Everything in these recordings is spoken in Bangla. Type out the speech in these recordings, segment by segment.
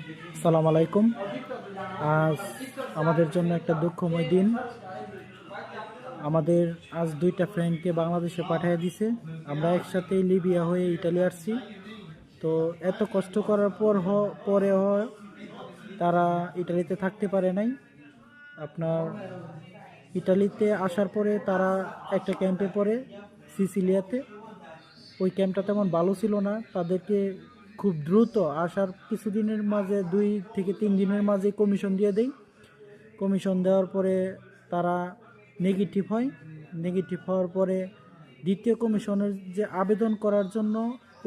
আসসালামু আলাইকুম। আজ আমাদের জন্য একটা দুঃখময় দিন। আমাদের আজ দুইটা ফ্রেন্ডকে বাংলাদেশে পাঠিয়ে দিছে। আমরা একসাথে লিবিয়া হয়ে ইটালি আসছি। তো এত কষ্ট করার পরেও তারা ইটালিতে থাকতে পারে নাই। আপনার ইটালিতে আসার পরে তারা একটা ক্যাম্পে পড়ে সিসিলিয়াতে। ওই ক্যাম্পটা তেমন ভালো ছিল না। তাদেরকে খুব দ্রুত আসার কিছুদিনের মাঝে 2 থেকে 3 দিনের মাঝে কমিশন দিয়ে দেয়। কমিশন দেওয়ার পরে তারা নেগেটিভ হয়। নেগেটিভ হওয়ার পরে দ্বিতীয় কমিশনের যে আবেদন করার জন্য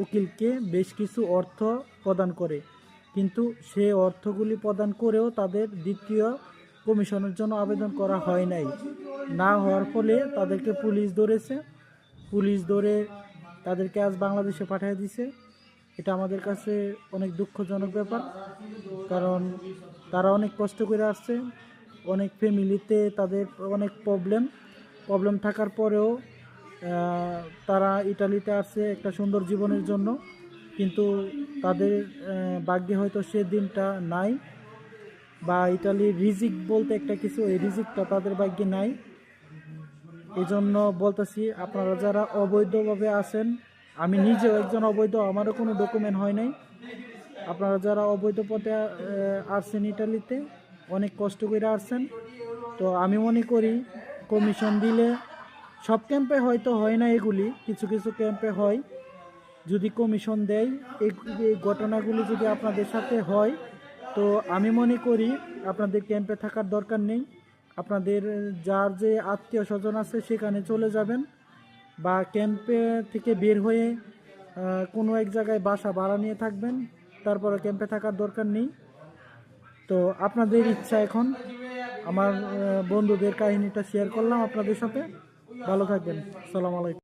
উকিলকে বেশ কিছু অর্থ প্রদান করে, কিন্তু সে অর্থগুলি প্রদান করেও তাদের দ্বিতীয় কমিশনের জন্য আবেদন করা হয় নাই। না হওয়ার ফলে তাদেরকে পুলিশ ধরেছে। পুলিশ ধরে তাদেরকে আজ বাংলাদেশে পাঠিয়ে দিছে। এটা আমাদের কাছে অনেক দুঃখজনক ব্যাপার, কারণ তারা অনেক কষ্ট করে আসছে। অনেক ফ্যামিলিতে তাদের অনেক প্রবলেম থাকার পরেও তারা ইটালিতে আসছে একটা সুন্দর জীবনের জন্য, কিন্তু তাদের ভাগ্যে হয়তো সে দিনটা নাই, বা ইটালির রিজিক বলতে একটা কিছু, এই রিজিকটা তাদের ভাগ্যে নাই। এই জন্য বলতেছি, আপনারা যারা অবৈধভাবে আসেন, আমি নিজেও একজন অবৈধ, আমারও কোনো ডকুমেন্ট হয় নাই। আপনারা যারা অবৈধ পথে আসছেন ইটালিতে, অনেক কষ্ট করে আসছেন। তো আমি মনে করি কমিশন দিলে, সব ক্যাম্পে হয়তো হয় না এগুলি, কিছু কিছু ক্যাম্পে হয়। যদি কমিশন দেয়, এই ঘটনাগুলি যদি আপনাদের সাথে হয়, তো আমি মনে করি আপনাদের ক্যাম্পে থাকার দরকার নেই। আপনাদের যার যে আত্মীয় স্বজন আছে সেখানে চলে যাবেন, বা ক্যাম্পে থেকে বের হয়ে কোনো এক জায়গায় বাসা ভাড়া নিয়ে থাকবেন। তারপরে ক্যাম্পে থাকার দরকার নেই। তো আপনাদের ইচ্ছা। এখন আমার বন্ধুদের কাহিনীটা শেয়ার করলাম আপনাদের সাথে। ভালো থাকবেন। আসসালামু আলাইকুম।